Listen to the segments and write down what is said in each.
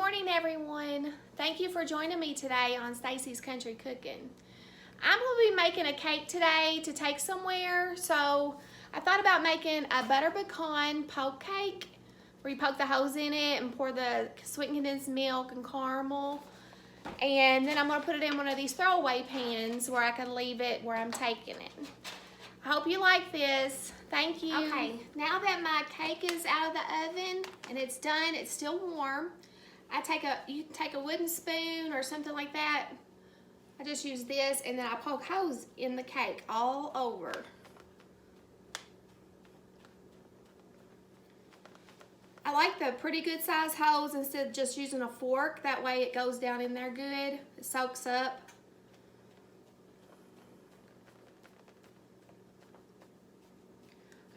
morning, everyone. Thank you for joining me today on Stacy's Country Cooking. I'm going to be making a cake today to take somewhere, so I thought about making a butter pecan poke cake where you poke the holes in it and pour the sweetened condensed milk and caramel. And then I'm going to put it in one of these throwaway pans where I can leave it where I'm taking it. I hope you like this. Thank you. Okay, now that my cake is out of the oven and it's done, it's still warm. You can take a wooden spoon or something like that. I just use this and then I poke holes in the cake all over. I like the pretty good size holes instead of just using a fork. That way it goes down in there good. It soaks up.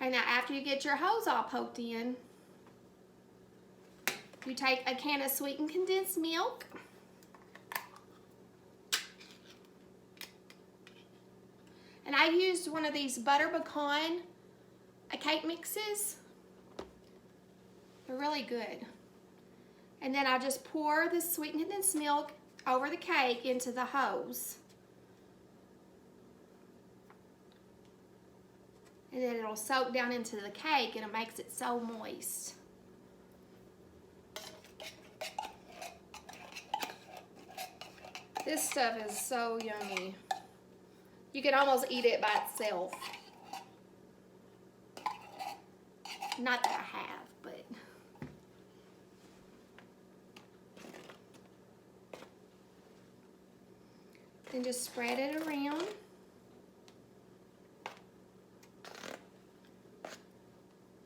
Okay, now after you get your holes all poked in, you take a can of sweetened condensed milk. And I used one of these butter pecan cake mixes. They're really good. And then I just pour the sweetened condensed milk over the cake into the hose. And then it'll soak down into the cake and it makes it so moist. This stuff is so yummy. You can almost eat it by itself. Not that I have, but. Then just spread it around.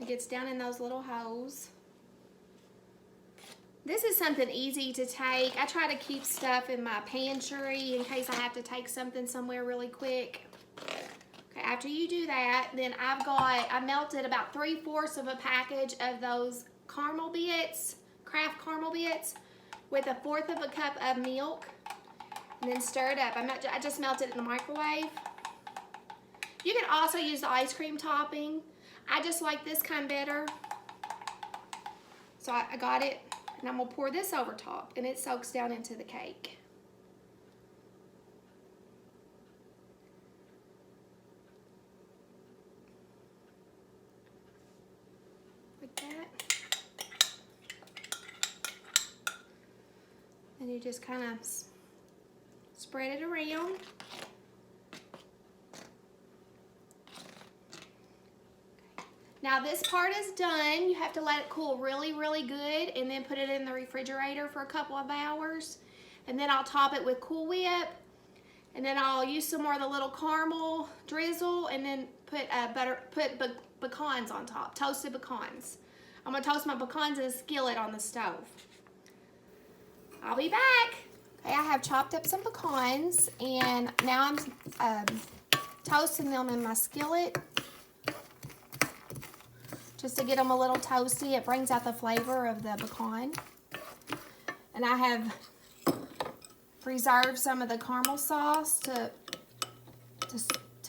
It gets down in those little holes. This is something easy to take. I try to keep stuff in my pantry in case I have to take something somewhere really quick. Okay, after you do that, then I melted about 3/4 of a package of those caramel bits, Kraft caramel bits, with 1/4 of a cup of milk, and then stir it up. I just melted it in the microwave. You can also use the ice cream topping. I just like this kind better. So I got it. And I'm going to pour this over top, and it soaks down into the cake. Like that. And you just kind of spread it around. Now this part is done. You have to let it cool really, really good and then put it in the refrigerator for a couple of hours. And then I'll top it with Cool Whip. And then I'll use some more of the little caramel drizzle and then put pecans on top, toasted pecans. I'm gonna toast my pecans in a skillet on the stove. I'll be back. Okay, I have chopped up some pecans and now I'm toasting them in my skillet. Just to get them a little toasty. It brings out the flavor of the pecan. And I have reserved some of the caramel sauce to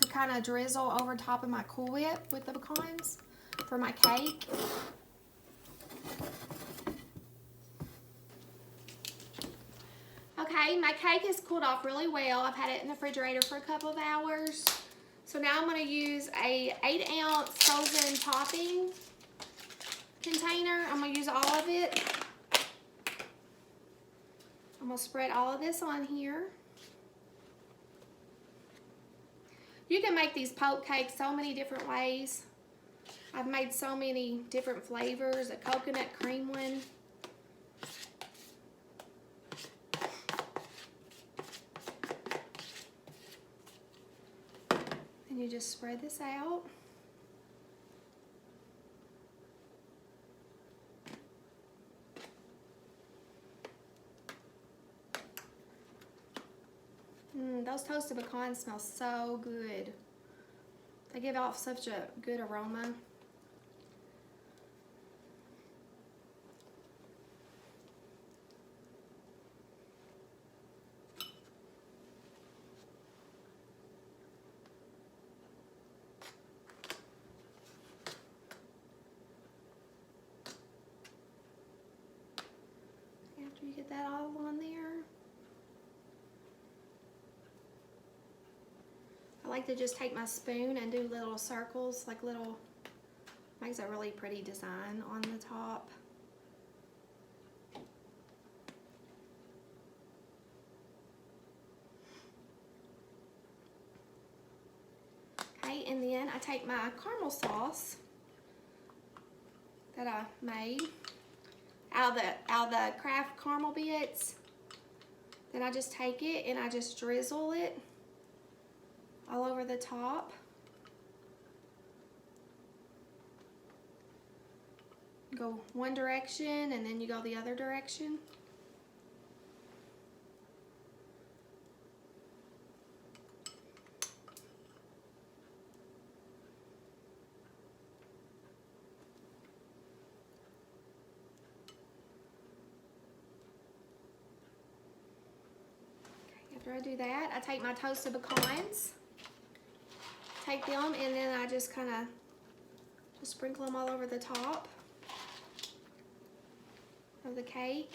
kind of drizzle over top of my Cool Whip with the pecans for my cake. Okay, my cake is cooled off really well. I've had it in the refrigerator for a couple of hours. So now I'm going to use a 8-ounce frozen topping container. I'm going to use all of it. I'm going to spread all of this on here. You can make these poke cakes so many different ways. I've made so many different flavors, a coconut cream one. And you just spread this out. Those toasted pecans smell so good. They give off such a good aroma. like to just take my spoon and do little circles, like little, makes a really pretty design on the top. Okay, and then I take my caramel sauce that I made out of the Kraft caramel bits. Then I just take it and I just drizzle it all over the top. Go one direction and then you go the other direction. After I do that, I take my toasted pecans, take them, and then I just kind of just sprinkle them all over the top of the cake.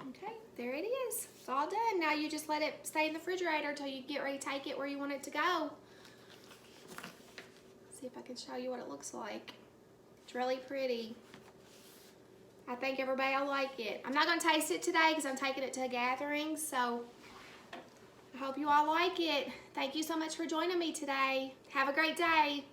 Okay, there it is. It's all done. Now you just let it stay in the refrigerator until you get ready to take it where you want it to go. See if I can show you what it looks like. It's really pretty. I think everybody will like it. I'm not going to taste it today because I'm taking it to a gathering, so I hope you all like it. Thank you so much for joining me today. Have a great day.